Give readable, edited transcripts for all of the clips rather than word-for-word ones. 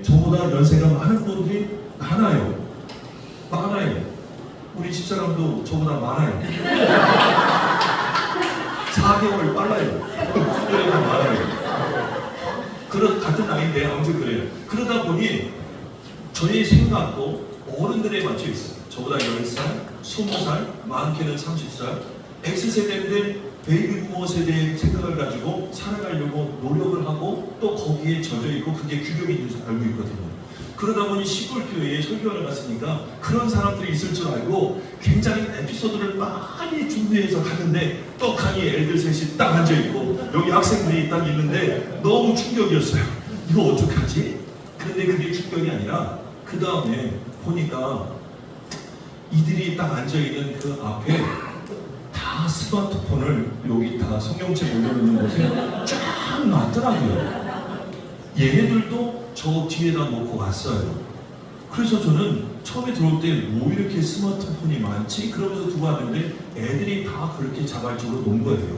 저보다 연세가 많은 분들이 많아요. 우리 집사람도 저보다 많아요. 4개월 빨라요. 그래가 많아요. 같은 나이인데 아무튼 그래요. 그러다 보니 저희 생각도 어른들에 맞춰 있어요. 저보다 10살, 20살, 많게는 30살. X세대인데 베이비 부모 세대의 생각을 가지고 살아가려고 노력을 하고 또 거기에 젖어 있고 그게 규격인 줄 알고 있거든요. 그러다 보니 시골 교회에 설교를 갔으니까 그런 사람들이 있을 줄 알고 굉장히 에피소드를 많이 준비해서 갔는데 떡하니 애들 셋이 딱 앉아있고 여기 학생들이 딱 있는데 너무 충격이었어요. 이거 어떡하지? 그런데 그게 충격이 아니라 그 다음에 보니까 이들이 딱 앉아있는 그 앞에 다 스마트폰을 여기 다 성경책 올려놓는 곳에 쫙 놨더라고요. 얘네들도 저 뒤에다 놓고 갔어요. 그래서 저는 처음에 들어올 때 뭐 이렇게 스마트폰이 많지? 그러면서 두고 왔는데 애들이 다 그렇게 자발적으로 놓은 거예요.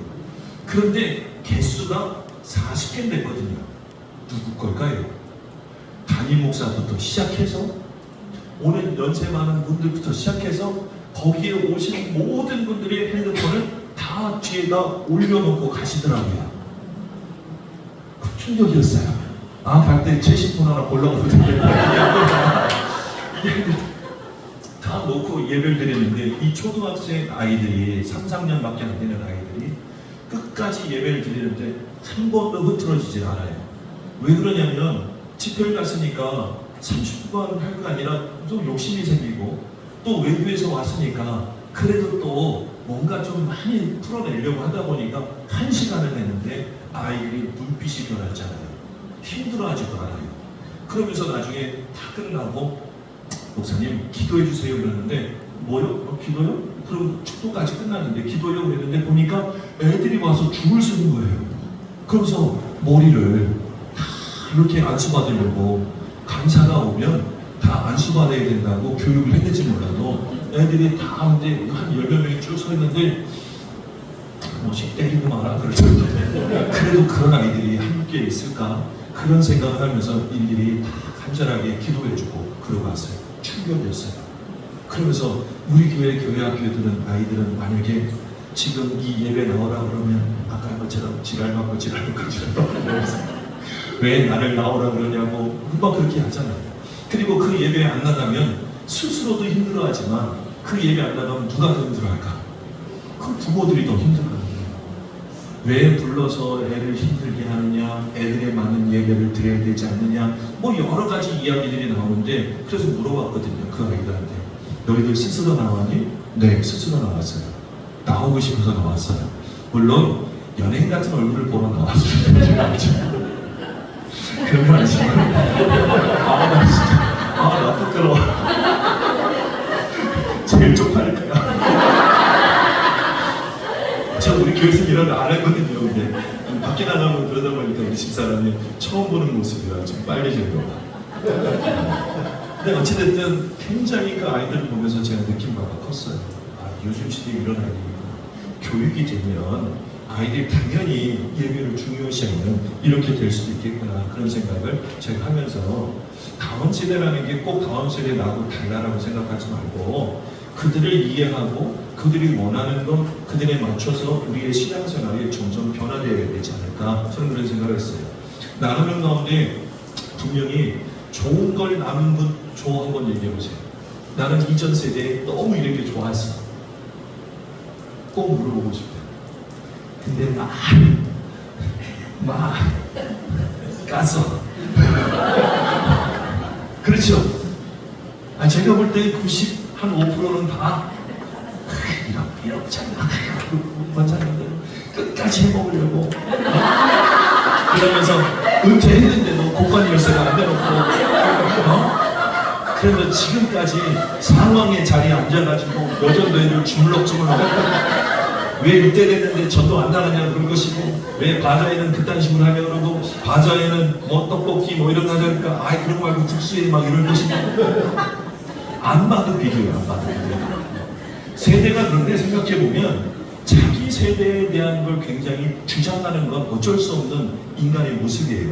그런데 개수가 40개 됐거든요. 누구 걸까요? 담임 목사부터 시작해서 오늘 연세 많은 분들부터 시작해서 거기에 오신 모든 분들의 핸드폰을 다 뒤에다 올려놓고 가시더라고요. 그 충격이었어요. 갈 때 최신폰 하나 보려고 그러는데 다 놓고 예배를 드리는데 이 초등학생 아이들이 3, 4년밖에 안 되는 아이들이 끝까지 예배를 드리는데 한 번도 흐트러지질 않아요. 왜 그러냐면 집회를 갔으니까 30분 할 거 아니라 또 욕심이 생기고 또 외부에서 왔으니까 그래도 또 뭔가 좀 많이 풀어내려고 하다 보니까 1시간을 했는데 아이들이 눈빛이 변했잖아요. 힘들어하지도 않아요. 그러면서 나중에 다 끝나고 목사님 기도해 주세요 그러는데 뭐요? 기도요? 그럼 축도까지 끝났는데 기도요 그랬는데 보니까 애들이 와서 줄을 서는 거예요. 그러면서 머리를 다 이렇게 안수받으려고 강사가 오면 다 안수받아야 된다고 교육을 했는지 몰라도 애들이 다 근데 한 10몇 명이 쭉 서 있는데 뭐씩 때리고 말아 그러던데 그래도 그런 아이들이 함께 있을까? 그런 생각을 하면서 일일이 다 간절하게 기도해주고 그러고 왔어요. 충격이었어요. 그러면서 우리 교회 학교들은 아이들은 만약에 지금 이 예배 나오라 그러면 아까 것처럼 지랄받고 왜 나를 나오라 그러냐고 금방 그렇게 하잖아요. 그리고 그 예배에 안 나가면 스스로도 힘들어하지만 그 예배 안 나가면 누가 더 힘들어할까? 그 부모들이 더 힘들어요. 왜 불러서 애를 힘들게 하느냐, 애들에 맞는 예배를 드려야 되지 않느냐, 뭐 여러 가지 이야기들이 나오는데 그래서 물어봤거든요. 그 아이들한테 너희들 스스로 나왔니? 네, 스스로 나왔어요. 나오고 싶어서 나왔어요. 물론 연예인 같은 얼굴을 보러 나왔어요. 그런 건 아니지만 나 진짜 나 부끄러워. 제일 쪽팔릴 거야. 저 우리 교회에서 이런 거 안 했거든요. 근데 밖에 나가면 그러다 보니까 우리 집사람이 처음 보는 모습이라 좀 빨개지는 거. 근데 어찌됐든 굉장히 그 아이들을 보면서 제가 느낀 바가 컸어요. 요즘 시대에 이런 아이들이 교육이 되면 아이들이 당연히 예배를 중요시하면 이렇게 될 수도 있겠구나 그런 생각을 제가 하면서 다음 세대라는 게 꼭 다음 세대 나하고 달라라고 생각하지 말고 그들을 이해하고 그들이 원하는 것 그들에 맞춰서 우리의 신앙생활이 점점 변화되어야 되지 않을까 저는 그런 생각을 했어요. 나누는 가운데 분명히 좋은 걸 나눈 분 한번 얘기해 보세요. 나는 이전 세대에 너무 이런 게 좋았어. 꼭 물어보고 싶어요. 근데 막 깠어. 그렇죠? 제가 볼 때 95%는 다 이렇잖아. 원장님들 끝까지 해먹으려고 그러면서 은퇴했는데도 고관 열쇠가 안 돼놓고 그래서 지금까지 상황의 자리에 앉아가지고 여전도 애들 주물럭주물럭 왜 이때 됐는데 전도 안 나가냐 그럴 것이고 왜 바자회는 그딴 식으로 하냐 그러고 바자회는 뭐 떡볶이 뭐 이런 거 하자니까 그런 거 말고 국수에 막 이럴 것이고 안 봐도 비교해요. 안 봐도 비교해요. 세대가 그런데 생각해보면 자기 세대에 대한 걸 굉장히 주장하는 건 어쩔 수 없는 인간의 모습이에요.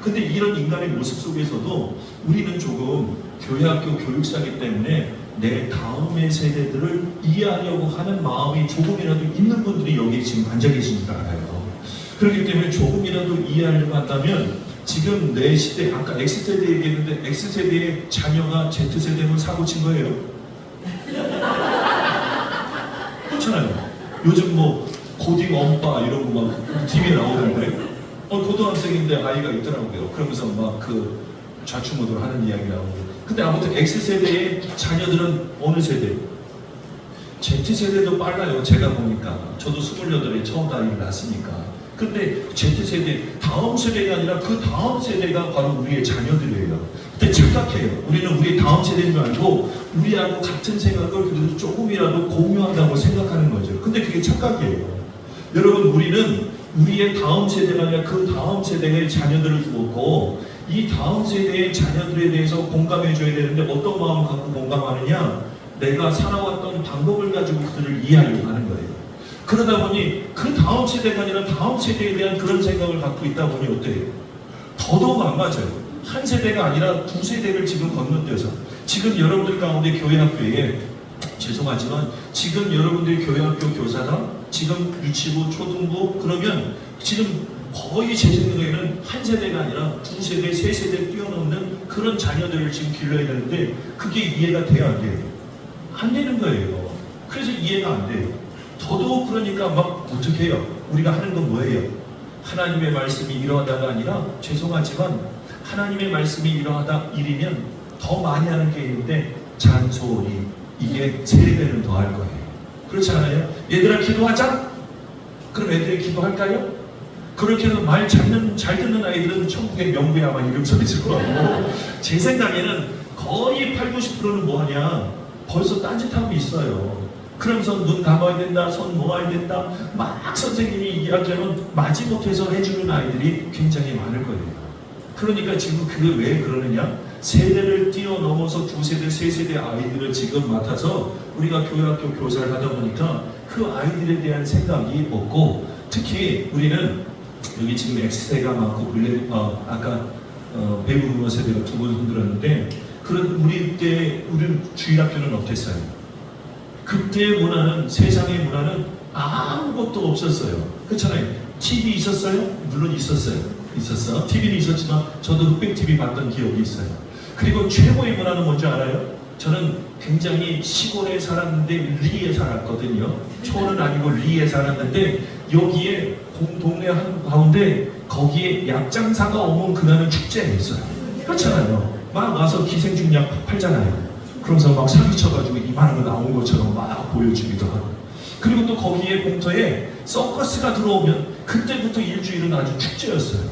근데 이런 인간의 모습 속에서도 우리는 조금 교회학교 교육사기 때문에 내 다음의 세대들을 이해하려고 하는 마음이 조금이라도 있는 분들이 여기 지금 앉아 계신 줄 알아요. 그렇기 때문에 조금이라도 이해하려고 한다면 지금 내 시대, 아까 X세대 얘기했는데 X세대의 자녀가 Z세대면 사고 친 거예요. 그렇잖아요. 요즘 뭐 고딩 엄빠 이런 거 막 TV에 나오는데 고등학생인데 아이가 있더라고요. 그러면서 막 그 좌충우돌 하는 이야기 나오고. 근데 아무튼 X세대의 자녀들은 어느 세대? Z세대도 빨라요. 제가 보니까. 저도 28에 처음 아이를 낳았으니까. 근데 Z세대, 다음 세대가 아니라 그 다음 세대가 바로 우리의 자녀들이에요. 근데 착각해요. 우리는 우리의 다음 세대인 줄 알고 우리하고 같은 생각을 그래도 조금이라도 공유한다고 생각하는 거죠. 근데 그게 착각이에요. 여러분, 우리는 우리의 다음 세대가 아니라 그 다음 세대의 자녀들을 두고 이 다음 세대의 자녀들에 대해서 공감해줘야 되는데 어떤 마음을 갖고 공감하느냐? 내가 살아왔던 방법을 가지고 그들을 이해하려고 하는 거예요. 그러다 보니 그 다음 세대가 아니라 다음 세대에 대한 그런 생각을 갖고 있다 보니 어때요? 더더욱 안 맞아요. 한 세대가 아니라 두 세대를 지금 건너뛰어서 지금 여러분들 가운데 교회학교에 죄송하지만 지금 여러분들이 교회학교 교사다? 지금 유치부, 초등부 그러면 지금 거의 제 생각에는 한 세대가 아니라 두 세대, 세 세대 뛰어넘는 그런 자녀들을 지금 길러야 되는데 그게 이해가 돼야 안 돼요? 안 되는 거예요. 그래서 이해가 안 돼요. 더더욱 그러니까 막 어떻게 해요? 우리가 하는 건 뭐예요? 하나님의 말씀이 이러하다가 아니라 죄송하지만 하나님의 말씀이 이러하다 일이면 더 많이 하는 게 있는데 잔소리 이게 3배는 더 할 거예요. 그렇지 않아요? 얘들아 기도하자? 그럼 애들이 기도할까요? 그렇게 해서 말 잘 듣는 아이들은 천국의 명부에 아마 이름 써있을 거라고. 제 생각에는 거의 80~90%는 뭐하냐? 벌써 딴짓하고 있어요. 그러면서 눈 감아야 된다, 손 모아야 된다, 막 선생님이 이야기하면 마지못해서 해주는 아이들이 굉장히 많을 거예요. 그러니까 지금 그게 왜 그러느냐? 세대를 뛰어넘어서 두 세대, 세 세대 아이들을 지금 맡아서 우리가 교회학교 교사를 하다 보니까 그 아이들에 대한 생각이 없고 특히 우리는 여기 지금 X세대가 많고 아까 배부 세대가 2분 흔들었는데 그런 우리 주일학교는 어땠어요? 그때의 문화는 세상의 문화는 아무것도 없었어요. 그렇잖아요. TV 있었어요? 물론 있었어요. TV는 있었지만 저도 흑백 TV 봤던 기억이 있어요. 그리고 최고의 문화는 뭔지 알아요? 저는 굉장히 시골에 살았는데 리에 살았거든요. 초는 아니고 리에 살았는데 여기에 동네 한 가운데 거기에 약장사가 오면 그날은 축제였어요. 그렇잖아요. 막 와서 기생충약 팔잖아요. 그러면서 막 사기쳐가지고 이만한 거 나온 것처럼 막 보여주기도 하고. 그리고 또 거기에 공터에 서커스가 들어오면 그때부터 일주일은 아주 축제였어요.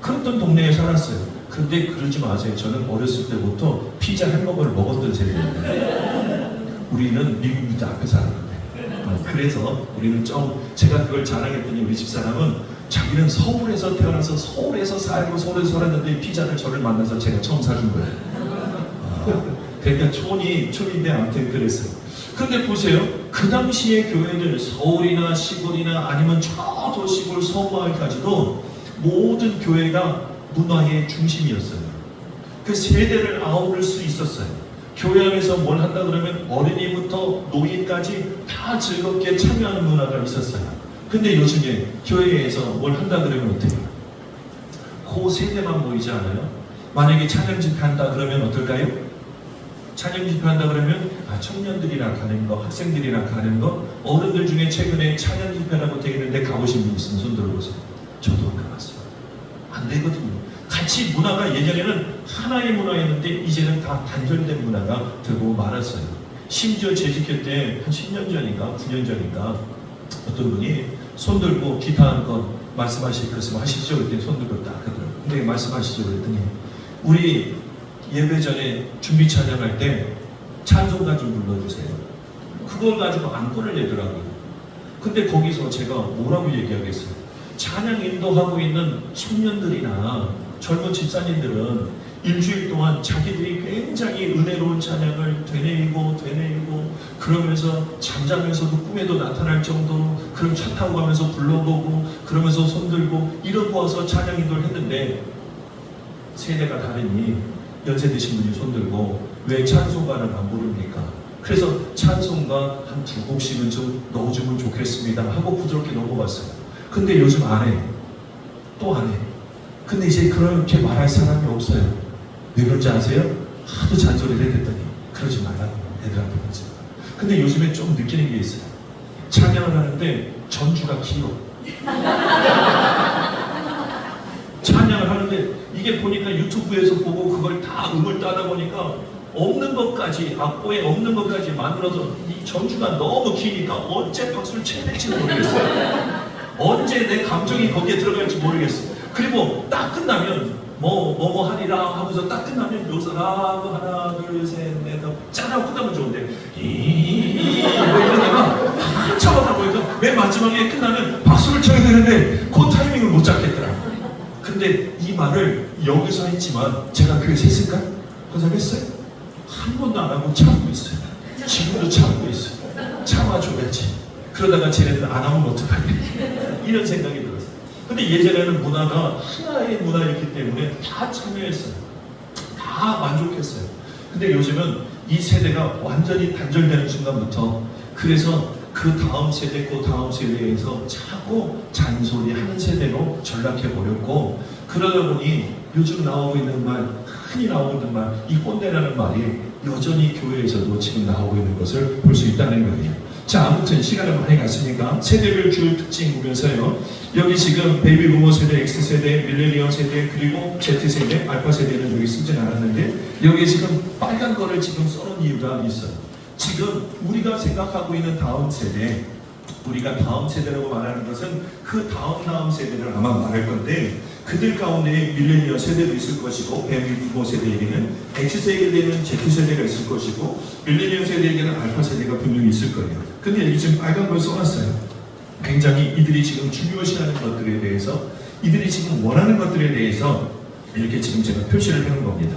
그랬던 동네에 살았어요. 근데 그러지 마세요. 저는 어렸을 때부터 피자 햄버거를 먹었던 세대입니다. 우리는 미국 밑에 앞에 살았는데. 그래서 우리는 제가 그걸 자랑했더니 우리 집사람은 자기는 서울에서 태어나서 서울에서 살고 서울에서 살았는데 피자를 저를 만나서 제가 처음 사준 거예요. 그러니까 촌인데 아무튼 그랬어요. 근데 보세요. 그 당시의 교회들 서울이나 시골이나 아니면 저 도시골 서마을까지도 모든 교회가 문화의 중심이었어요. 그 세대를 아우를 수 있었어요. 교회 안에서 뭘 한다 그러면 어린이부터 노인까지 다 즐겁게 참여하는 문화가 있었어요. 근데 요즘에 교회에서 뭘 한다 그러면 어때요? 그 세대만 보이지 않아요? 만약에 찬양 집회한다 그러면 어떨까요? 찬양 집회한다 그러면 청년들이나 가는 거, 학생들이나 가는 거, 어른들 중에 최근에 찬양 집회라고 되어 있는데 가보신 분 있으면 손 들어보세요. 저도 안 가봤어요. 안 되거든요. 같이 문화가 예전에는 하나의 문화였는데 이제는 다 단절된 문화가 되고 말았어요. 심지어 재직할 때 한 10년 전인가 9년 전인가 어떤 분이 손 들고 기타 한 건 말씀하실 것을 하시죠? 그랬더니 손 들고 딱 하더라고요. 근데 말씀하시죠? 그랬더니 우리 예배 전에 준비 찬양할 때 찬송가 좀 불러주세요. 그걸 가지고 안건을 내더라고요. 근데 거기서 제가 뭐라고 얘기하겠어요? 찬양 인도하고 있는 청년들이나 젊은 집사님들은 일주일 동안 자기들이 굉장히 은혜로운 찬양을 되뇌이고 그러면서 잠자면서도 꿈에도 나타날 정도로 그럼 차 타고 가면서 불러보고 그러면서 손들고 이러고 와서 찬양 인도를 했는데 세대가 다르니 연세 드신 분이 손들고 왜 찬송가를 안 부릅니까? 그래서 찬송가 한 2곡씩은 좀 넣어주면 좋겠습니다 하고 부드럽게 넘어갔어요. 근데 요즘 안 해. 또 안 해. 근데 이제 그렇게 말할 사람이 없어요. 왜 그런지 아세요? 하도 잔소리를 해댔더니 그러지 말라고 애들한테 그러지 마. 근데 요즘에 좀 느끼는 게 있어요. 찬양을 하는데 전주가 길어. 찬양을 하는데 이게 보니까 유튜브에서 보고 그걸 다 음을 따다 보니까 없는 것까지, 악보에 없는 것까지 만들어서 이 전주가 너무 기니까 언제 박수를 쳐야 될지 모르겠어요. 언제 내 감정이 거기에 들어갈지 모르겠어요. 그리고 딱 끝나면 뭐 하리라 하면서 딱 끝나면 여기서 하나 둘 셋 넷 짠하고 끝나면 좋은데 뭐 이러다가 한참 하다 보니까 맨 마지막에 끝나면 박수를 쳐야 되는데 그 타이밍을 못 잡겠더라. 근데 이 말을 여기서 했지만 제가 그걸 했을까? 그런 생각 했어요? 한 번도 안 하고 참고 있어요. 지금도 참고 있어요. 참아줘야지. 그러다가 쟤네들 안 하면 어떡하냐 이런 생각이 들었어요. 근데 예전에는 문화가 하나의 문화였기 때문에 다 참여했어요. 다 만족했어요. 근데 요즘은 이 세대가 완전히 단절되는 순간부터 그래서 그 다음 세대, 그 다음 세대에서 자꾸 잔소리하는 세대로 전락해버렸고 그러다 보니 요즘 나오고 있는 말, 흔히 나오고 있는 말, 이 꼰대라는 말이 여전히 교회에서도 지금 나오고 있는 것을 볼 수 있다는 거예요. 자, 아무튼 시간을 많이 갔으니까 세대별 주요 특징 보면서요. 여기 지금 베이비 부머 세대, X세대, 밀레니엄 세대, 그리고 Z세대, 알파 세대는 여기 쓰진 않았는데 여기 지금 빨간 거를 지금 써놓은 이유가 있어요. 지금 우리가 생각하고 있는 다음 세대, 우리가 다음 세대라고 말하는 것은 그 다음 세대를 아마 말할 건데 그들 가운데 밀레니엄 세대도 있을 것이고 베이비 부머 세대에게는 X세대에게는 Z세대가 있을 것이고 밀레니엄 세대에게는 알파 세대가 분명히 있을 거예요. 근데 여기 지금 빨간 걸 써놨어요. 굉장히 이들이 지금 중요시하는 것들에 대해서 이들이 지금 원하는 것들에 대해서 이렇게 지금 제가 표시를 해놓은 겁니다.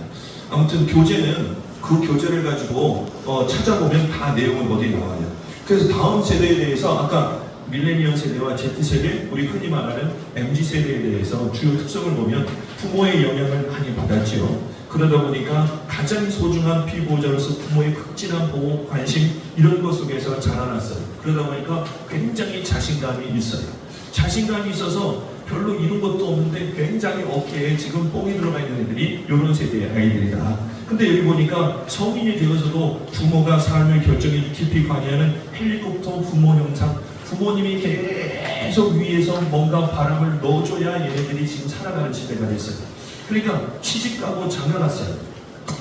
아무튼 교재는 그 교재를 가지고 찾아보면 다 내용은 어디 나와요. 그래서 다음 세대에 대해서 아까 밀레니엄 세대와 Z세대, 우리 흔히 말하는 MZ세대에 대해서 주요 특성을 보면 부모의 영향을 많이 받았지요. 그러다 보니까 가장 소중한 피보호자로서 부모의 극진한 보호, 관심 이런 것 속에서 자라났어요. 그러다 보니까 굉장히 자신감이 있어요. 자신감이 있어서 별로 이룬 것도 없는데 굉장히 어깨에 지금 뽕이 들어가 있는 애들이 이런 세대의 아이들이다. 근데 여기 보니까 성인이 되어서도 부모가 삶의 결정에 깊이 관여하는 헬리콥터 부모 형상, 부모님이 계속 위에서 뭔가 바람을 넣어줘야 얘네들이 지금 살아가는 시대가 됐어요. 그러니까 시집가고 장가갔어요.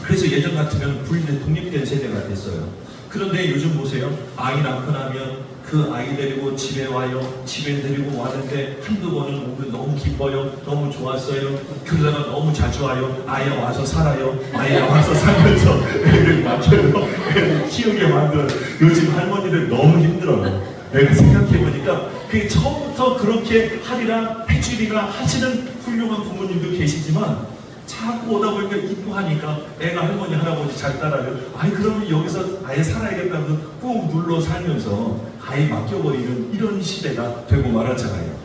그래서 예전 같으면 분리된 독립된 세대가 됐어요. 그런데 요즘 보세요. 아이 낳고 나면 그 아이 데리고 집에 와요. 집에 데리고 왔는데 한두 번은 오면 너무 기뻐요. 너무 좋았어요. 그러다가 너무 자주 와요. 아예 와서 살아요. 아예 와서 살면서 애를 맞춰요. 애를 키우게 만들어요. 요즘 할머니들 너무 힘들어요. 내가 생각해보니까 그게 처음부터 그렇게 하리라 해주리라 하시는 훌륭한 부모님도 계시지만 자꾸 오다 보니까 이뻐하니까 애가 할머니 할아버지 잘 따라요. 아이 그러면 여기서 아예 살아야겠다고 꾹 눌러 살면서 아예 맡겨버리는 이런 시대가 되고 말았잖아요.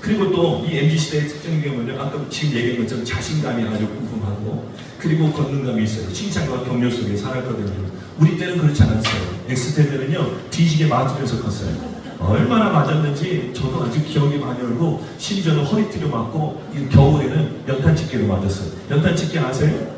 그리고 또 이 MZ시대의 특징인 경우는 아까 지금 얘기한 것처럼 자신감이 아주 궁금하고 그리고 걷는감이 있어요. 칭찬과 격려 속에 살았거든요. 우리 때는 그렇지 않았어요. X세대는요 뒤지게 맞으면서 컸어요. 얼마나 맞았는지 저도 아직 기억이 많이 나고 심지어는 허리띠로 맞고 겨울에는 연탄집게로 맞았어요. 연탄집게 아세요?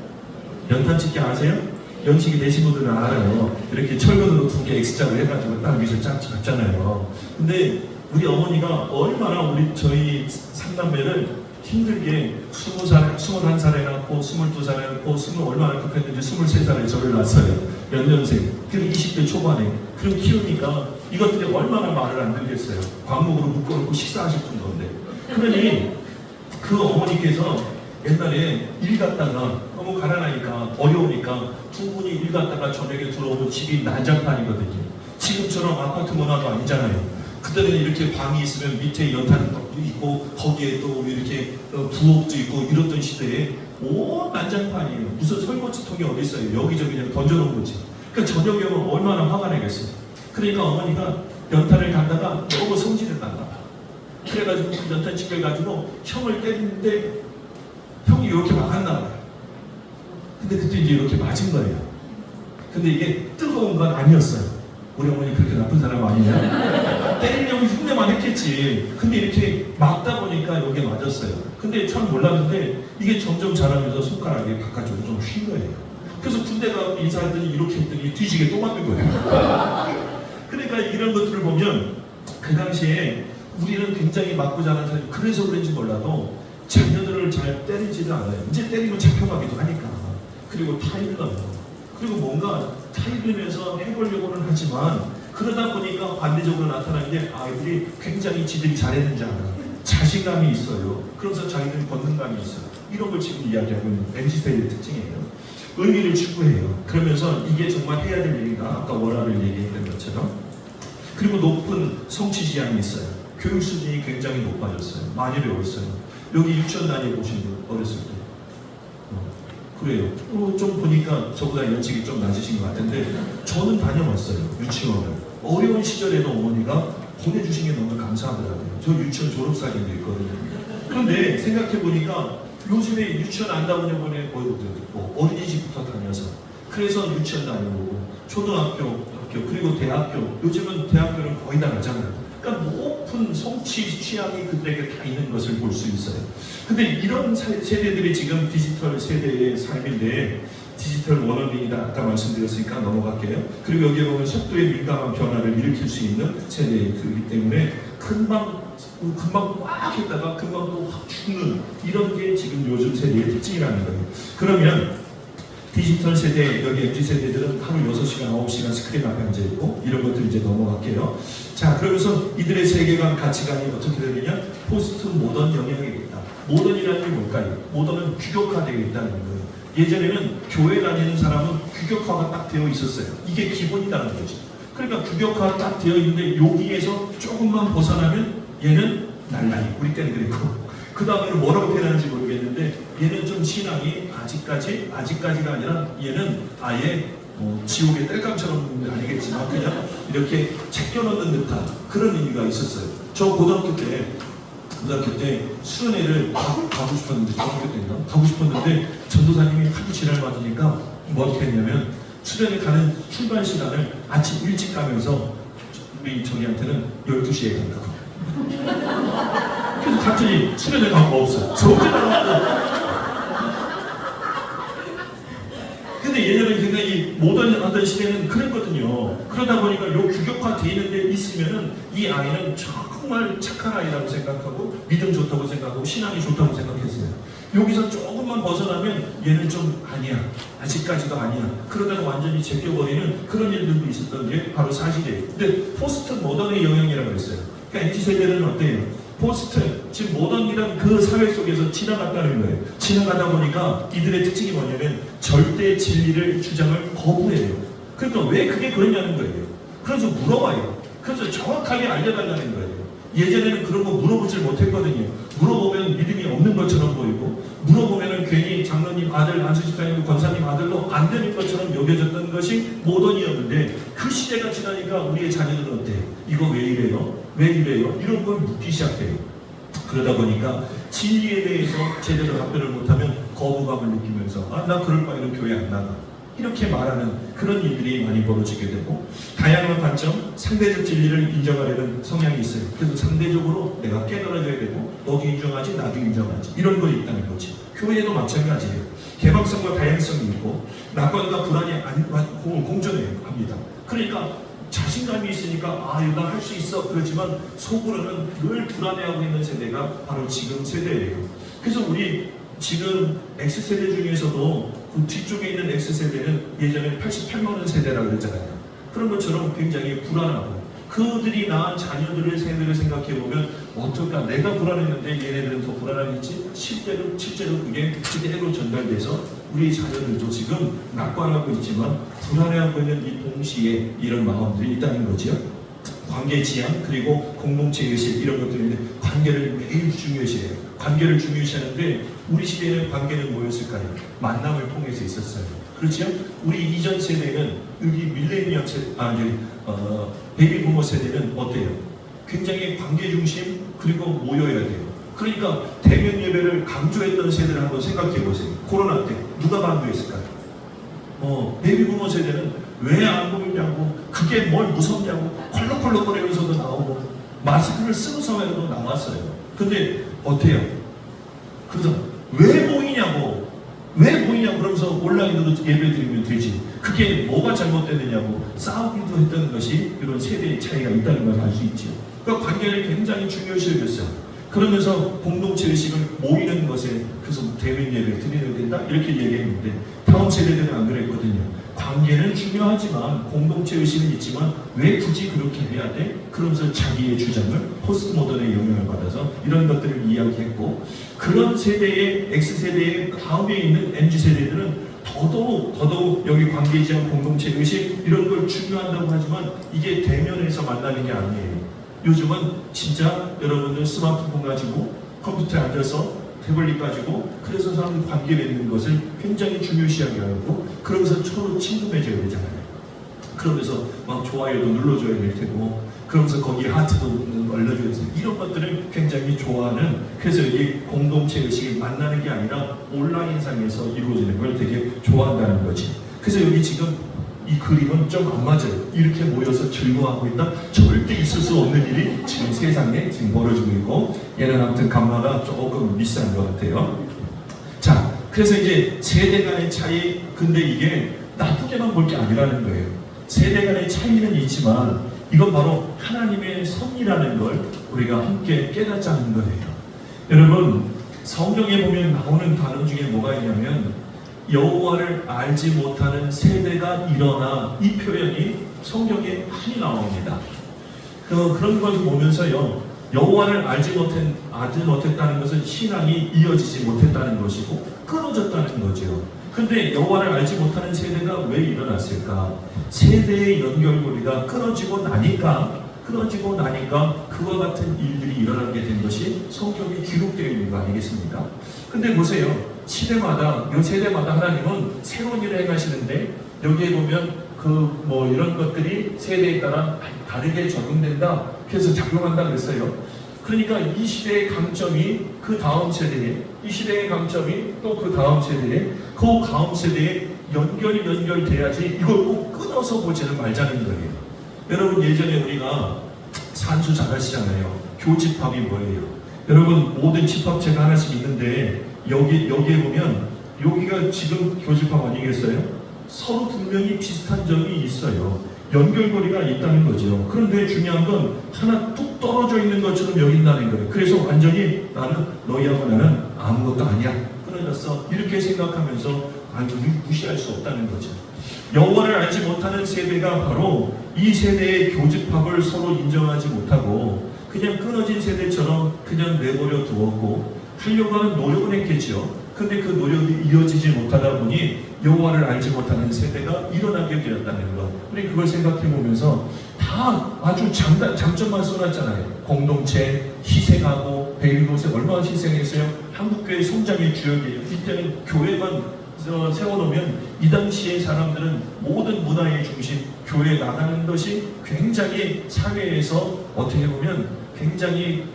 연탄집게 아세요? 연식이 되신 분들은 알아요. 이렇게 철근으로 2개 X자로 해가지고 딱 위에서 쫙 잡잖아요. 근데 우리 어머니가 얼마나 저희 삼남매를 힘들게 20살, 21살에 낳고 22살에 낳고 20 얼마나 급했는지 23살에 저를 낳았어요. 연년생. 그리고 20대 초반에. 그럼 키우니까 이것들이 얼마나 말을 안 들겠어요. 광목으로 묶어놓고 식사하실 정도인데. 그러니 그 어머니께서 옛날에 일 갔다가 너무 가난하니까 어려우니까 두 분이 일 갔다가 저녁에 들어오면 집이 난장판이거든요. 지금처럼 아파트 문화도 아니잖아요. 그때는 이렇게 방이 있으면 밑에 연탄도 있고 거기에 또 이렇게 부엌도 있고 이랬던 시대에 온 난장판이에요. 무슨 설거지통이 어디 있어요. 여기저기 그냥 던져놓은 거지. 그러니까 저녁에 오면 얼마나 화가 나겠어요. 그러니까 어머니가 연탄을 간다가 너무 성질을 났나 봐. 그래가지고 그 연탄집게를 가지고 형을 때리는데 형이 이렇게 막았나 봐요. 근데 그때 이제 이렇게 맞은 거예요. 근데 이게 뜨거운 건 아니었어요. 우리 어머니 그렇게 나쁜 사람 아니냐? 때리려고 흉내만 했겠지. 근데 이렇게 막다 보니까 여기에 맞았어요. 근데 참 몰랐는데 이게 점점 자라면서 손가락이 바깥쪽으로 좀 휜 거예요. 그래서 군대 가서 인사했더니 이렇게 했더니 뒤지게 또 맞는 거예요. 그러니까 이런 것들을 보면 그 당시에 우리는 굉장히 맞고 자란 사람이 그래서 그런지 몰라도 자녀들을 잘 때리지도 않아요. 이제 때리면 잡혀가기도 하니까. 그리고 타일을 넣어요. 그리고 뭔가 타이르면서 해보려고는 하지만 그러다 보니까 반대적으로 나타나는 게 아이들이 굉장히 지들이 잘했는지 알아요. 자신감이 있어요. 그러면서 자기들이 권능감이 있어요. 이런 걸 지금 이야기하고 있는 MZ세대의 특징이에요. 의미를 추구해요. 그러면서 이게 정말 해야 될 일인가? 아까 워라를 얘기했던 것처럼. 그리고 높은 성취 지향이 있어요. 교육 수준이 굉장히 높아졌어요. 많이 배웠어요. 여기 유치원 다녀보신 분 어렸을 때. 그래요. 좀 보니까 저보다 연식이 좀 낮으신 것 같은데 저는 다녀왔어요. 유치원을. 어려운 시절에도 어머니가 보내주신 게 너무 감사하더라고요. 저 유치원 졸업사진도 있거든요. 그런데 생각해보니까 요즘에 유치원 안 다니려고 어린이집부터 다녀서 그래서 유치원 다녀보고 초등학교, 그리고 대학교, 요즘은 대학교는 거의 다 가잖아요. 그러니까 높은 성취 취향이 그들에게 다 있는 것을 볼 수 있어요. 근데 이런 세대들이 지금 디지털 세대의 삶인데 디지털 원어민이다 아까 말씀드렸으니까 넘어갈게요. 그리고 여기에 보면 속도에 민감한 변화를 일으킬 수 있는 세대이기 때문에 금방 막 했다가 금방 또 확 죽는 이런 게 지금 요즘 세대의 특징이라는 거예요. 그러면 디지털 세대, 여기 MZ 세대들은 하루 6시간, 9시간 스크린 앞에 앉아있고 이런 것들 이제 넘어갈게요. 자, 그러면서 이들의 세계관, 가치관이 어떻게 되느냐? 포스트 모던 영향이 있다. 모던이라는 게 뭘까요? 모던은 규격화되어 있다는 거예요. 예전에는 교회 다니는 사람은 규격화가 딱 되어 있었어요. 이게 기본이라는 거죠. 그러니까 규격화가 딱 되어 있는데 여기에서 조금만 벗어나면 얘는 날라리. 우리 때는 그랬고. 그 다음에는 뭐라고 표현하는지 모르겠는데 얘는 좀 신앙이 아직까지가 아니라 얘는 아예 지옥의 땔감처럼 아니겠지만 그냥 이렇게 제껴놓는 듯한 그런 의미가 있었어요. 저 고등학교 때 수련회를 가고 싶었는데 중학교 때인가? 가고 싶었는데 전도사님이 하도 지랄 받으니까 뭐 어떻게 했냐면 수련회 가는 출발 시간을 아침 일찍 가면서 우리 저기한테는 12시에 간다고. 그래서 갑자기 수련회 간 거 없어요. 근데 예전에 굉장히 모던하던 시대는 그랬거든요. 그러다 보니까 요 규격화되어 있는 데 있으면은 이 아이는 정말 착한 아이라고 생각하고 믿음 좋다고 생각하고 신앙이 좋다고 생각했어요. 여기서 조금만 벗어나면 얘는 좀 아니야. 아직까지도 아니야. 그러다가 완전히 제껴버리는 그런 일들도 있었던 게 바로 사실이에요. 근데 포스트 모던의 영향이라고 했어요. 그러니까 MZ세대는 어때요? 포스트, 지금 모던이란 그 사회 속에서 지나갔다는 거예요. 지나가다 보니까 이들의 특징이 뭐냐면 절대 진리를 주장을 거부해요. 그러니까 왜 그게 그러냐는 거예요. 그래서 물어봐요. 그래서 정확하게 알려달라는 거예요. 예전에는 그런 거 물어보질 못했거든요. 물어보면 믿음이 없는 것처럼 보이고 물어보면 괜히 장로님 아들, 안수집사님, 권사님 아들로 안 되는 것처럼 여겨졌던 것이 모던이었는데 그 시대가 지나니까 우리의 자녀들은 어때요? 이거 왜 이래요? 왜 이래요? 이런 걸 묻기 시작해요. 그러다 보니까 진리에 대해서 제대로 답변을 못하면 거부감을 느끼면서 나 그럴 바에는 교회 안 나가. 이렇게 말하는 그런 일들이 많이 벌어지게 되고 다양한 관점, 상대적 진리를 인정하려는 성향이 있어요. 그래서 상대적으로 내가 깨달아져야 되고 너도 인정하지 나도 인정하지 이런 거 있다는 거지. 교회도 마찬가지예요. 개방성과 다양성이 있고 낙관과 불안이 공존해야 합니다. 그러니까 자신감이 있으니까 이거 할 수 있어 그렇지만 속으로는 늘 불안해하고 있는 세대가 바로 지금 세대예요. 그래서 우리 지금 X세대 중에서도 그 뒤쪽에 있는 X세대는 예전에 88만원 세대라고 그랬잖아요. 그런 것처럼 굉장히 불안하고 그들이 낳은 자녀들의 세대를 생각해보면 어떨까? 내가 불안했는데 얘네들은 더 불안하겠지? 실제로 그게 그대로 전달돼서 우리 자녀들도 지금 낙관하고 있지만 불안해하고 있는 이 동시에 이런 마음들이 있다는 거죠. 관계 지향 그리고 공동체 의식 이런 것들인데 관계를 매일 중요시해요. 관계를 중요시하는데 우리 시대에는 관계는 뭐였을까요? 만남을 통해서 있었어요. 그렇죠? 우리 이전 세대는 여기 밀레니엄 세대, 베이비 부머 세대는 어때요? 굉장히 관계 중심 그리고 모여야 돼요. 그러니까 대면 예배를 강조했던 세대를 한번 생각해 보세요. 코로나 때 누가 강조했을까요? 베이비부모 세대는 왜 안 보이냐고, 그게 뭘 무섭냐고 콜록콜록거리면서도 나오고 마스크를 쓰고서라도 나왔어요. 근데 어때요? 그래서 왜 보이냐고 그러면서 온라인으로 예배 드리면 되지. 그게 뭐가 잘못되느냐고 싸우기도 했던 것이 이런 세대의 차이가 있다는 걸 알 수 있죠. 그러니까 관계를 굉장히 중요시 여겼어요. 그러면서 공동체 의식을 모이는 것에 그래서 대면 예배를 드려야 된다 이렇게 얘기했는데 다음 세대들은 안 그랬거든요. 관계는 중요하지만 공동체 의식은 있지만 왜 굳이 그렇게 해야 돼? 그러면서 자기의 주장을 포스트 모던의 영향을 받아서 이런 것들을 이야기했고, 그런 세대의 X세대의 다음에 있는 MZ세대들은 더더욱 여기 관계지향 공동체 의식 이런 걸 중요한다고 하지만 이게 대면에서 만나는 게 아니에요. 요즘은 진짜 여러분들 스마트폰 가지고 컴퓨터에 앉아서 태블릿 가지고 그래서 사람들 관계 맺는 것을 굉장히 중요시하게 하고 그러면서 서로 친근해져야 되잖아요. 그러면서 막 좋아요도 눌러줘야 될 테고 그러면서 거기에 하트도 올려줘야 되고 이런 것들을 굉장히 좋아하는, 그래서 이 공동체 의식이 만나는 게 아니라 온라인상에서 이루어지는 걸 되게 좋아한다는 거지. 그래서 여기 지금 이 그림은 좀 안 맞아요. 이렇게 모여서 즐거워하고 있다? 절대 있을 수 없는 일이 지금 세상에 지금 벌어지고 있고, 얘는 아무튼 감마가 조금 미스한 것 같아요. 자, 그래서 이제 세대 간의 차이, 근데 이게 나쁘게만 볼 게 아니라는 거예요. 세대 간의 차이는 있지만 이건 바로 하나님의 섭리라는 걸 우리가 함께 깨닫자는 거예요. 여러분, 성경에 보면 나오는 단어 중에 뭐가 있냐면 여호와를 알지 못하는 세대가 일어나, 이 표현이 성경에 많이 나옵니다. 그런 것을 보면서요, 여호와를 알지 못했다는 것은 신앙이 이어지지 못했다는 것이고 끊어졌다는 거죠. 근데 여호와를 알지 못하는 세대가 왜 일어났을까? 세대의 연결고리가 끊어지고 나니까 그와 같은 일들이 일어나게 된 것이 성경에 기록되어 있는 거 아니겠습니까? 근데 보세요. 이 세대마다 하나님은 새로운 일을 행하시는데 여기에 보면 이런 것들이 세대에 따라 다르게 적용된다. 그래서 작용한다 그랬어요. 그러니까 이 시대의 강점이 그 다음 세대에, 이 시대의 강점이 또 그 다음 세대에, 그 다음 세대에 연결돼야지 이걸 꼭 끊어서 보지는 말자는 거예요. 여러분, 예전에 우리가 산수 잘 하시잖아요. 교집합이 뭐예요? 여러분, 모든 집합체가 하나씩 있는데 여기에 보면 여기가 지금 교집합 아니겠어요? 서로 분명히 비슷한 점이 있어요. 연결고리가 있다는 거죠. 그런데 중요한 건 하나 뚝 떨어져 있는 것처럼 여긴다는 거예요. 그래서 완전히 너희하고 나는 아무것도 아니야, 끊어졌어, 이렇게 생각하면서 무시할 수 없다는 거죠. 여호와를 알지 못하는 세대가 바로 이 세대의 교집합을 서로 인정하지 못하고 그냥 끊어진 세대처럼 그냥 내버려 두었고 하려고 하는 노력은 했겠죠. 근데 그 노력이 이어지지 못하다 보니 여호와를 알지 못하는 세대가 일어나게 되었다는 것. 우리 그걸 생각해 보면서 다 아주 장점만 써놨잖아요. 공동체, 희생하고 베이비봇에 얼마나 희생했어요. 한국교회 성장의 주역이에요. 이때는 교회만 세워놓으면 이 당시의 사람들은 모든 문화의 중심, 교회에 나가는 것이 굉장히 사회에서 어떻게 보면 굉장히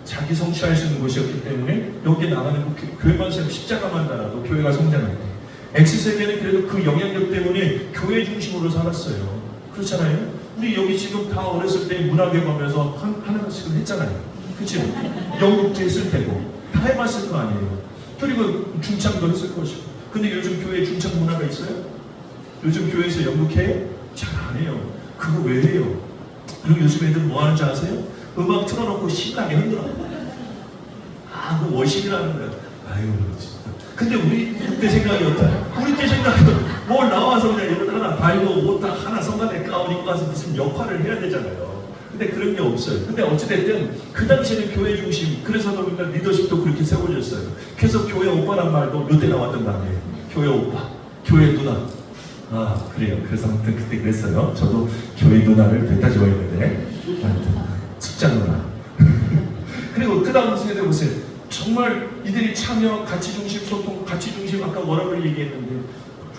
자기 성취할 수 있는 곳이었기 때문에 여기에 나가는 교회만 세우고 십자가만 달아도 교회가 성장할 때, X세대는 그래도 그 영향력 때문에 교회 중심으로 살았어요. 그렇잖아요? 우리 여기 지금 다 어렸을 때 문화교회 가면서 하나씩은 했잖아요. 그렇죠? 연극도 했을 테고 다 해봤을 거 아니에요. 그리고 중창도 했을 것이고. 근데 요즘 교회에 중창 문화가 있어요? 요즘 교회에서 연극해요? 잘 안 해요. 그거 왜 해요? 그리고 요즘 애들 뭐 하는지 아세요? 음악 틀어놓고 신나게 흔들어. 그 워십이라는 거야. 아유, 진짜. 근데 우리 그때 생각이 어때요? 우리 때 생각은 뭘 나와서 그냥 이런 하나 달고 옷 딱 하나 성가대 가운 입고 가서 무슨 역할을 해야 되잖아요. 근데 그런 게 없어요. 근데 어찌됐든 그 당시에는 교회 중심, 그래서 그러니까 리더십도 그렇게 세워졌어요. 그래서 교회 오빠란 말도 몇 대 나왔던 거 아니에요. 교회 오빠, 교회 누나. 그래요. 그래서 아무튼 그때 그랬어요. 저도 교회 누나를 뱉다 좋아했는데 숙장 누나. 그리고 그 다음 세대 보세요. 정말 이들이 참여, 가치 중심 소통, 가치 중심 아까 뭐라고 얘기했는데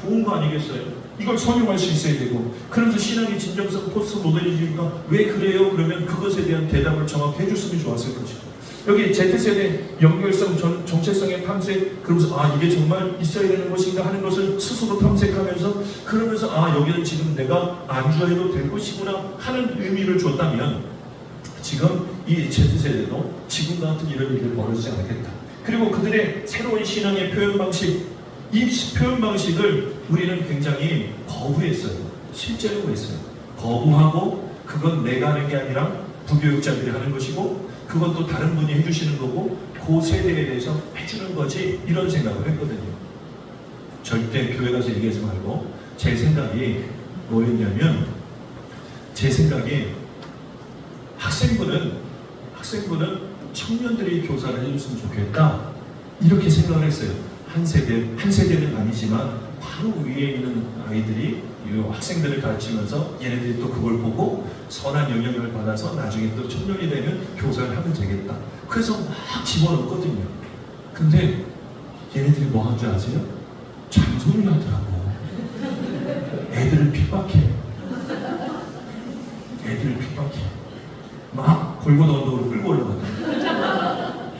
좋은 거 아니겠어요? 이걸 선용할 수 있어야 되고, 그러면서 신앙의 진정성, 포스트 모더니즘과 왜 그래요? 그러면 그것에 대한 대답을 정확히 해줬으면 좋았을 거죠. 여기 Z세대 연결성, 정체성의 탐색, 그러면서 이게 정말 있어야 되는 것인가 하는 것을 스스로 탐색하면서, 그러면서 여기는 지금 내가 안주해도 될 것이구나 하는 의미를 줬다면, 지금 이 Z세대도 지금과 같은 이런 일이 벌어지지 않겠다. 그리고 그들의 새로운 신앙의 표현 방식, 이 표현 방식을 우리는 굉장히 거부했어요. 실제로 했어요. 거부하고, 그건 내가 하는 게 아니라 부교육자들이 하는 것이고, 그것도 다른 분이 해주시는 거고, 그 세대에 대해서 해주는 거지, 이런 생각을 했거든요. 절대 교회 가서 얘기하지 말고, 제 생각이 뭐였냐면, 제 생각이 학생부는 청년들이 교사를 해줬으면 좋겠다, 이렇게 생각을 했어요. 한 세대는 아니지만 바로 위에 있는 아이들이 이 학생들을 가르치면서 얘네들이 또 그걸 보고 선한 영향을 받아서 나중에 또 청년이 되면 교사를 하면 되겠다. 그래서 막 집어넣거든요. 근데 얘네들이 뭐 하는 줄 아세요? 잔소리를 하더라고. 애들을 핍박해. 막 골고루 언덕으로 끌고 올라가더라고.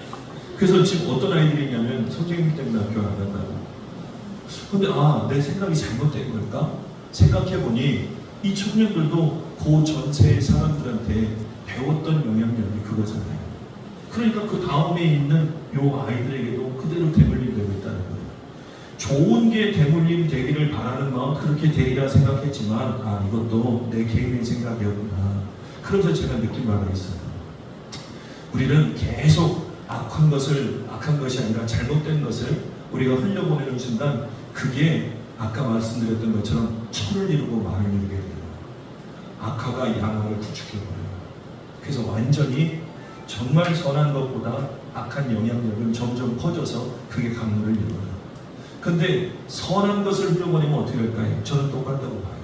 그래서 지금 어떤 아이들이 있냐면 선생님 때문에 학교를 안 간다고. 근데 내 생각이 잘못된 걸까? 생각해보니 이 청년들도 그 전체의 사람들한테 배웠던 영향력이 그거잖아요. 그러니까 그 다음에 있는 요 아이들에게도 그대로 대물림 되고 있다는 거예요. 좋은 게 대물림 되기를 바라는 마음, 그렇게 되리라 생각했지만 이것도 내 개인의 생각이었구나. 그러면서 제가 느낀 바가 있어요. 우리는 계속 악한 것이 아니라 잘못된 것을 우리가 흘려보내는 순간, 그게 아까 말씀드렸던 것처럼 철을 이루고 말을 이루게 돼요. 악화가 양화를 구축해버려요. 그래서 완전히 정말 선한 것보다 악한 영향력은 점점 커져서 그게 강물을 이루어요. 근데 선한 것을 흘려보내면 어떻게 할까요? 저는 똑같다고 봐요.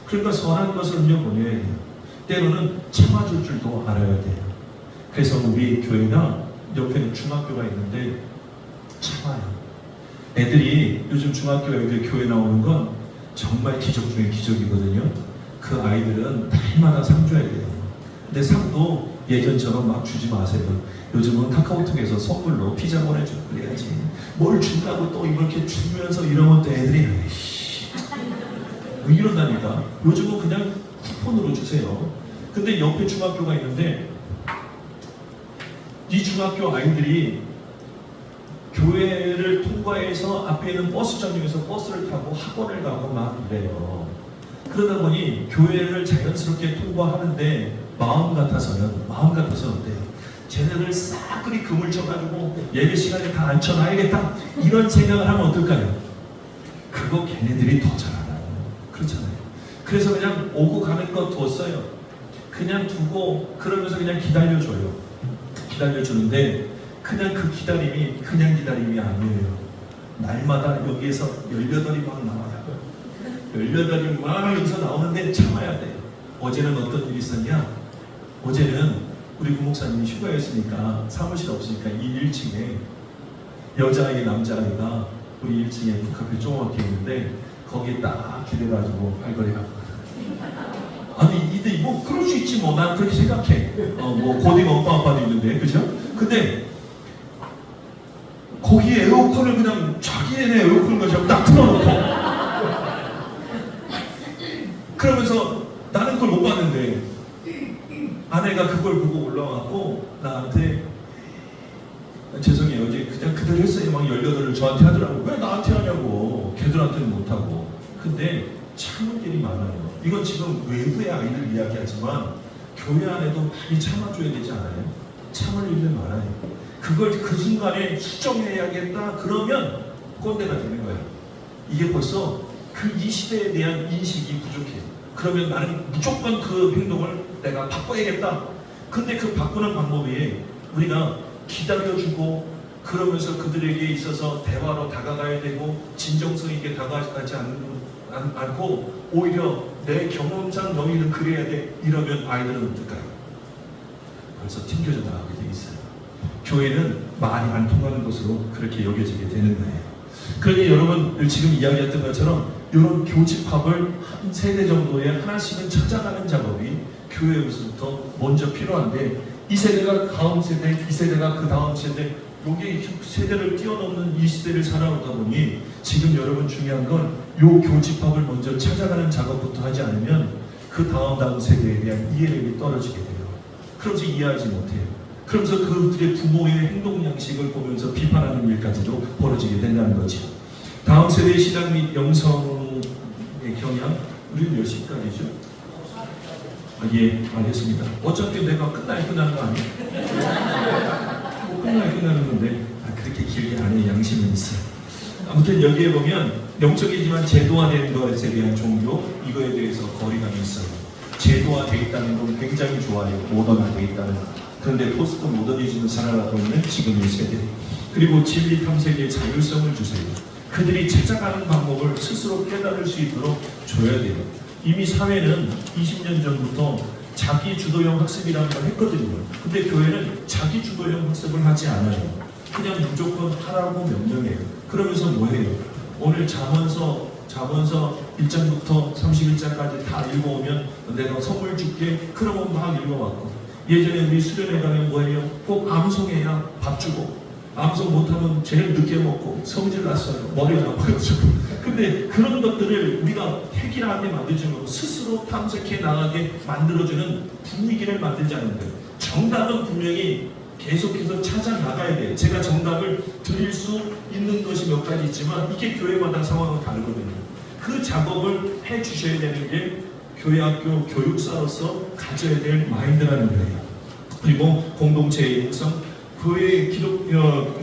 그러니까 선한 것을 흘려보내야 돼요. 때로는 참아줄 줄도 알아야 돼요. 그래서 우리 교회가 옆에는 중학교가 있는데 참아요. 애들이 요즘 중학교 애들 교회 나오는 건 정말 기적 중에 기적이거든요. 그 아이들은 날마다 상 줘야 돼요. 근데 상도 예전처럼 막 주지 마세요. 요즘은 카카오톡에서 선물로 피자 보내주고 그래야지. 뭘 준다고 또 이렇게 주면서 이러면 또 애들이 뭐 이런다니까. 요즘은 그냥 쿠폰으로 주세요. 근데 옆에 중학교가 있는데 이 중학교 아이들이 교회를 통과해서 앞에 있는 버스 정류에서 버스를 타고 학원을 가고 막 이래요. 그러다 보니 교회를 자연스럽게 통과하는데 마음 같아서는 어때요? 쟤네들 싸그리 그물 쳐가지고 예배 시간에 다 앉혀놔야겠다, 이런 생각을 하면 어떨까요? 그거 걔네들이 더 잘 알아요. 그렇잖아요. 그래서 그냥 오고 가는 거 뒀어요. 그냥 두고 그러면서 그냥 기다려주는데 그냥 그 기다림이 그냥 기다림이 아니에요. 날마다 여기에서 18이 막 나와요. 18이 막 여기서 나오는데 참아야 돼요. 어제는 어떤 일이 있었냐? 어제는 우리 부목사님이 휴가였으니까 사무실 없으니까 이 1층에 여자아이 남자아이가 우리 1층에 북카페 조그맣게 있는데 거기에 딱 기대가지고 팔걸이 하고, 아니 이들 뭐 그럴 수 있지 뭐, 난 그렇게 생각해. 뭐 고딩 엄마 아빠도 있는데, 그죠? 근데 거기에 에어컨을 그냥 자기네 에어컨을 가지고 딱 틀어놓고 그러면서 나는 그걸 못 봤는데 아내가 그걸 보고 올라와갖고 나한테 죄송해요, 어제 그냥 그대로 했어요. 막 18을 저한테 하더라고. 왜 나한테 하냐고. 걔들한테는 못하고. 근데 참을 일이 많아요. 이건 지금 외부의 아이들 이야기하지만 교회 안에도 많이 참아줘야 되지 않아요? 참을 일들 많아요. 그걸 그 순간에 수정해야겠다 그러면 꼰대가 되는 거예요. 이게 벌써 이 시대에 대한 인식이 부족해요. 그러면 나는 무조건 그 행동을 내가 바꿔야겠다. 근데 그 바꾸는 방법이 우리가 기다려주고 그러면서 그들에게 있어서 대화로 다가가야 되고 진정성 있게 다가가지 않고 오히려 내 경험상 너희는 그래야 돼, 이러면 아이들은 어떨까요? 벌써 튕겨져 나가게 돼 있어요. 교회는 말이 안 통하는 것으로 그렇게 여겨지게 되는 거예요. 그러니 여러분 지금 이야기했던 것처럼 이런 교집합을 한 세대 정도에 하나씩은 찾아가는 작업이 교회에서부터 먼저 필요한데, 이 세대가 다음 세대, 이 세대가 그 다음 세대, 여기 세대를 뛰어넘는 이 시대를 살아오다 보니 지금 여러분 중요한 건 요 교집합을 먼저 찾아가는 작업부터 하지 않으면 그 다음 세대에 대한 이해력이 떨어지게 돼요. 그러면서 이해하지 못해요. 그러면서 그들의 부모의 행동 양식을 보면서 비판하는 일까지도 벌어지게 된다는 거죠. 다음 세대의 신앙 및 영성의 경향, 우리는 몇 시까지죠? 예, 알겠습니다. 어차피 내가 끝나는 거 아니에요? 뭐 끝나는 건데 그렇게 길게 안 해. 양심은 있어요. 아무튼 여기에 보면 영적이지만 제도화된 것에 대한 종교, 이거에 대해서 거리감이 있어요. 제도화되어 있다는 건 굉장히 좋아요. 모던화되어 있다는. 그런데 포스트 모더니즘을 살아가고 있는 지금의 세대. 그리고 진리 탐색의 자율성을 주세요. 그들이 찾아가는 방법을 스스로 깨달을 수 있도록 줘야 돼요. 이미 사회는 20년 전부터 자기 주도형 학습이라는 걸 했거든요. 근데 교회는 자기 주도형 학습을 하지 않아요. 그냥 무조건 하라고 명령해요. 그러면서 뭐해요? 오늘 잠언서 1장부터 31장까지 다 읽어오면 내가 선물 줄게. 그러면 막 읽어왔고, 예전에 우리 수련회 가면 뭐예요? 꼭 암송해야 밥 주고, 암송 못하면 제일 늦게 먹고 성질 났어요. 머리가 아파가지고. 근데 그런 것들을 우리가 해결하게 만들지 말고 스스로 탐색해 나가게 만들어주는 분위기를 만들지 않는 거예요. 정답은 분명히 계속해서 찾아 나가야 돼요. 제가 정답을 드릴 수 있는 것이 몇 가지 있지만 이게 교회마다 상황은 다르거든요. 그 작업을 해 주셔야 되는 게 교회학교 교육사로서 가져야 될 마인드라는 거예요. 그리고 공동체의 형성,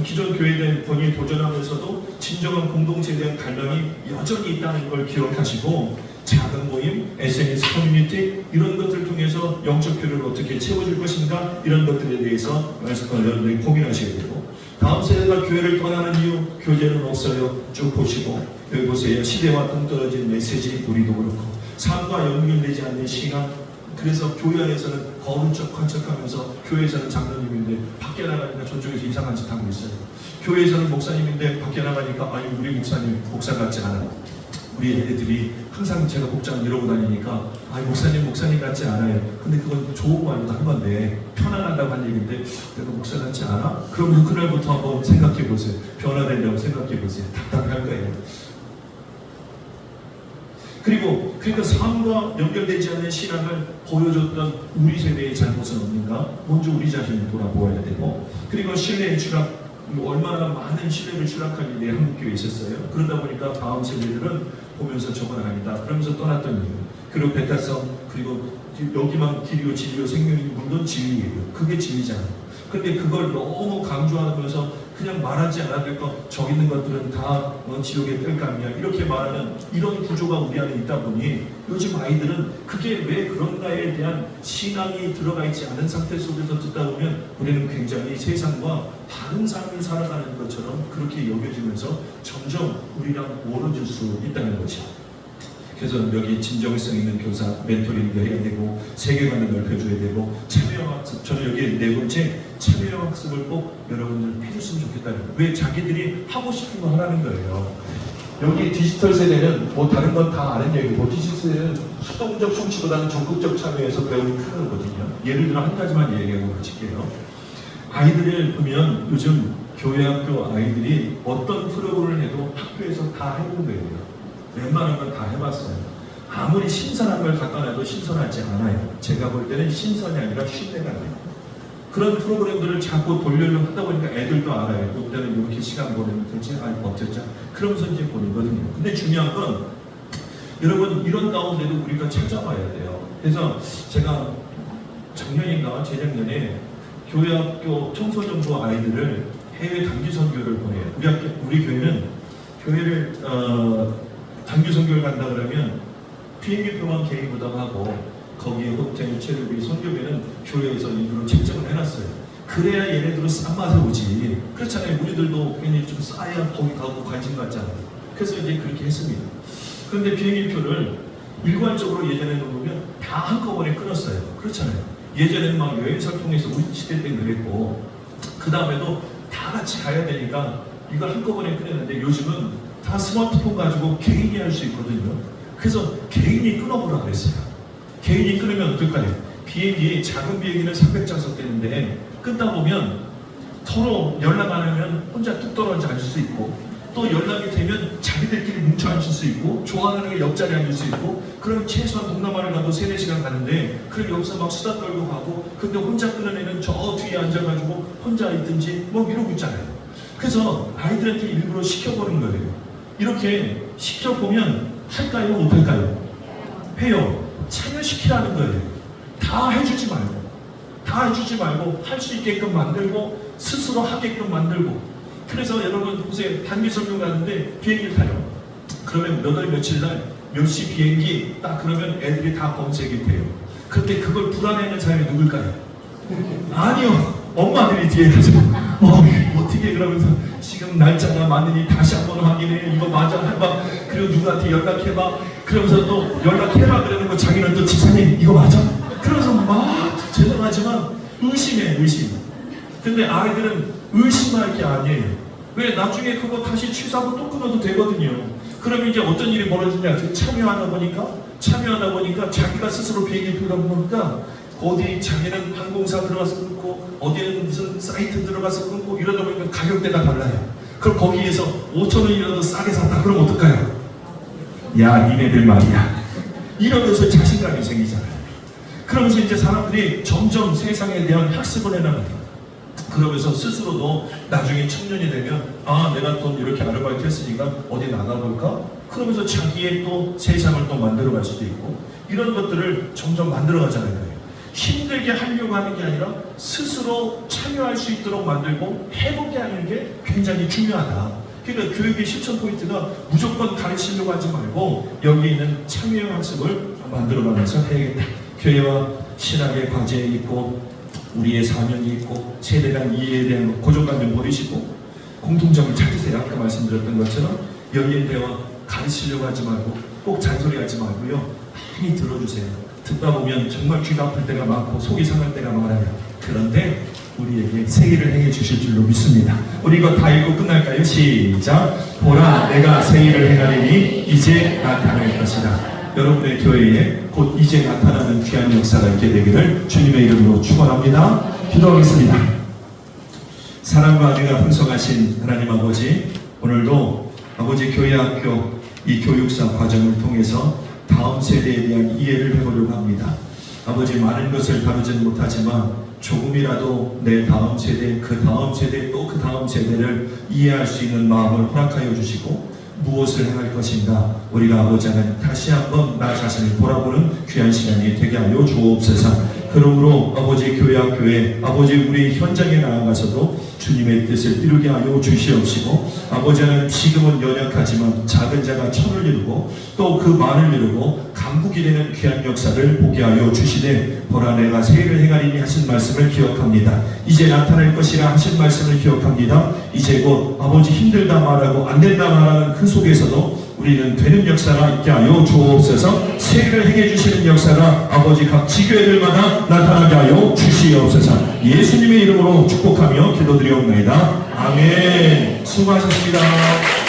기존 교회에 본인이 도전하면서도 진정한 공동체에 대한 갈망이 여전히 있다는 걸 기억하시고, 작은 모임, SNS 커뮤니티 이런 것들을 통해서 영적 교류를 어떻게 채워줄 것인가, 이런 것들에 대해서 여러분들이 고민하셔야 되고, 다음 세대가 교회를 떠나는 이유, 교제는 없어요. 쭉 보시고 여기 보세요. 시대와 동떨어진 메시지, 우리도 그렇고 삶과 연결되지 않는 신앙. 그래서 교회 안에서는 거운 척한 척하면서 교회에서는 장로님인데 밖에 나가니까 저쪽에서 이상한 짓 하고 있어요. 교회에서는 목사님인데 밖에 나가니까 아니 우리 목사님 목사 같지 않아요. 우리 애들이 항상 제가 복장 이러고 다니니까 아니 목사님 같지 않아요. 근데 그건 좋은 말로 한 건데 편안하다고 한 얘기인데 내가 목사 같지 않아? 그럼 그날부터 한번 생각해 보세요. 변화되려고 생각해 보세요. 답답할 거예요. 그러니까 삶과 연결되지 않는 신앙을 보여줬던 우리 세대의 잘못은 없는가? 먼저 우리 자신을 돌아보아야 되고, 그리고 신뢰의 추락, 얼마나 많은 신뢰를 추락한 일이 한국교회에 있었어요. 그러다 보니까 다음 세대들은 보면서 저건 아니다 그러면서 떠났던 이유. 그리고 배타성, 그리고 여기만 길이요 진리요 생명인 분도 진리예요. 그게 진리잖아요. 근데 그걸 너무 강조하면서 그냥 말하지 않아도 될 것, 저기 있는 것들은 다 지옥의 뜰감이야 이렇게 말하는 이런 구조가 우리 안에 있다 보니 요즘 아이들은 그게 왜 그런가에 대한 신앙이 들어가 있지 않은 상태 속에서 듣다 보면 우리는 굉장히 세상과 다른 삶을 살아가는 것처럼 그렇게 여겨지면서 점점 우리랑 멀어질 수 있다는 거죠. 그래서 여기 진정성 있는 교사, 멘토링도 해야 되고 세계관을 넓혀줘야 되고 참여학습, 저는 여기 네 번째 참여학습을 꼭 여러분들 해줬으면 좋겠다는 거예요. 왜? 자기들이 하고 싶은 거 하라는 거예요. 여기 디지털 세대는 뭐 다른 건 다 아는 얘기고, 디지털 세대는 수동적 성취보다는 적극적 참여해서 배우는 큰 거거든요. 예를 들어 한 가지만 얘기하고 그칠게요. 아이들을 보면 요즘 교회학교 아이들이 어떤 프로그램을 해도 학교에서 다 해본 거예요. 웬만한 건 다 해봤어요. 아무리 신선한 걸 갖다 놔도 신선하지 않아요. 제가 볼 때는 신선이 아니라 신뢰가 나요. 그런 프로그램들을 자꾸 돌려려고 하다 보니까 애들도 알아요. 그때는 이렇게 시간 보내면 되지? 아니 어쩌자? 그러면서 이제 보내거든요. 근데 중요한 건 여러분 이런 가운데도 우리가 찾아봐야 돼요. 그래서 제가 작년인가 재작년에 교회학교 청소년부 아이들을 해외 단기 선교를 보내요. 우리 교회는 교회를 단기 선교를 간다 그러면 비행기표만 개인 부담하고 거기에 호텔, 체류비, 선교비는 교회에서 일부러 책정을 해놨어요. 그래야 얘네들은 싼 맛에 오지. 그렇잖아요. 우리들도 괜히 좀 싸야 거기 가고 관심 갖잖아요. 그래서 이제 그렇게 했습니다. 그런데 비행기표를 일괄적으로 예전에는 보면 다 한꺼번에 끊었어요. 그렇잖아요. 예전에는 막 여행사를 통해서 우리 시대 때 그랬고, 그 다음에도 다 같이 가야 되니까 이걸 한꺼번에 끊었는데 요즘은 다 스마트폰 가지고 개인이 할 수 있거든요. 그래서 개인이 끊어보라 그랬어요. 개인이 끊으면 어떨까요? 비행기, 작은 비행기는 300좌석 되는데 끊다 보면 서로 연락 안 하면 혼자 뚝 떨어져 앉을 수 있고, 또 연락이 되면 자기들끼리 뭉쳐 앉을 수 있고, 좋아하는 게 옆자리에 앉을 수 있고, 그럼 최소한 동남아를 가도 3-4시간 가는데, 그럼 여기서 막 수다 떨고 가고, 근데 혼자 끄는 애는 저 뒤에 앉아가지고 혼자 있든지 뭐 이러고 있잖아요. 그래서 아이들한테 일부러 시켜보는 거예요. 이렇게 시켜보면 할까요? 못할까요? 해요. 참여시키라는 거예요. 다 해주지 말고 할 수 있게끔 만들고 스스로 하게끔 만들고. 그래서 여러분 보세요. 단기 설명 가는데 비행기를 타요. 그러면 몇 월 며칠 날 몇 시 비행기 딱 그러면 애들이 다 검색이 돼요. 그런데 그걸 불안해하는 사람이 누굴까요? 아니요. 엄마들이 뒤에 가서 어떻게 그러면서 지금 날짜가 맞느니 다시 한번 확인해. 이거 맞아 해봐. 그리고 누구한테 연락해봐. 그러면서 또 연락해라 그러는 거 자기는 또 집사님 이거 맞아? 그러면서 막 죄송하지만 의심해. 근데 아이들은 의심할 게 아니에요. 왜? 나중에 그거 다시 취소하고 또 끊어도 되거든요. 그럼 이제 어떤 일이 벌어지냐? 참여하다 보니까 자기가 스스로 비행기 빌다 보니까 어디 자기는 항공사 들어가서 끊고 어디는 무슨 사이트 들어가서 끊고 이러다 보니까 가격대가 달라요. 그럼 거기에서 5,000원이라도 싸게 샀다 그럼 어떨까요? 야 니네들 말이야 이러면서 자신감이 생기잖아요. 그러면서 이제 사람들이 점점 세상에 대한 학습을 해나가요. 그러면서 스스로도 나중에 청년이 되면 내가 또 이렇게 아르바이트 했으니까 어디 나가볼까? 그러면서 자기의 또 세상을 또 만들어갈 수도 있고 이런 것들을 점점 만들어가잖아요. 힘들게 하려고 하는 게 아니라 스스로 참여할 수 있도록 만들고 해보게 하는 게 굉장히 중요하다. 그러니까 교육의 실천 포인트가 무조건 가르치려고 하지 말고 여기 있는 참여 학습을 만들어가면서 해야겠다. 교회와 신학의 과제에 있고 우리의 사명이 있고 세대 간 이해에 대한 고정관념 버리시고 공통점을 찾으세요. 아까 말씀드렸던 것처럼 열린 대화 가르치려고 하지 말고 꼭 잔소리하지 말고요. 많이 들어주세요. 듣다 보면 정말 귀가 아플 때가 많고 속이 상할 때가 많아요. 그런데 우리에게 새일을 행해 주실 줄로 믿습니다. 우리 이거 다 읽고 끝날까요? 시작! 보라 내가 새일을 행하리니 이제 나타날 것이다. 여러분의 교회에 곧 이제 나타나는 귀한 역사가 있게 되기를 주님의 이름으로 축원합니다. 기도하겠습니다. 사랑과 은혜가 풍성하신 하나님 아버지, 오늘도 아버지 교회학교 이 교육사 과정을 통해서 다음 세대에 대한 이해를 해보려고 합니다. 아버지 많은 것을 다루지는 못하지만 조금이라도 내 다음 세대, 그 다음 세대, 또 그 다음 세대를 이해할 수 있는 마음을 허락하여 주시고 무엇을 행할 것인가 우리가 아버지 하나님 다시 한번 나 자신을 돌아보는 귀한 시간이 되게 하여 주옵소서. 그러므로 아버지 교회학교에 아버지 우리 현장에 나아가서도 주님의 뜻을 이루게 하여 주시옵시고 아버지 하나님 지금은 연약하지만 작은 자가 천을 이루고 또 그 만을 이루고 강국이 되는 귀한 역사를 보게 하여 주시되 보라 내가 새일을 행하리니 하신 말씀을 기억합니다. 이제 나타날 것이라 하신 말씀을 기억합니다. 이제 곧 아버지 힘들다 말하고 안 된다 말하는 그 속에서도 우리는 되는 역사가 있게 하여 주옵소서. 새일을 행해 주시는 역사가 아버지 각 지교회들마다 나타나게 하여 주시옵소서. 예수님의 이름으로 축복하며 기도드리옵나이다. 아멘. 수고하셨습니다.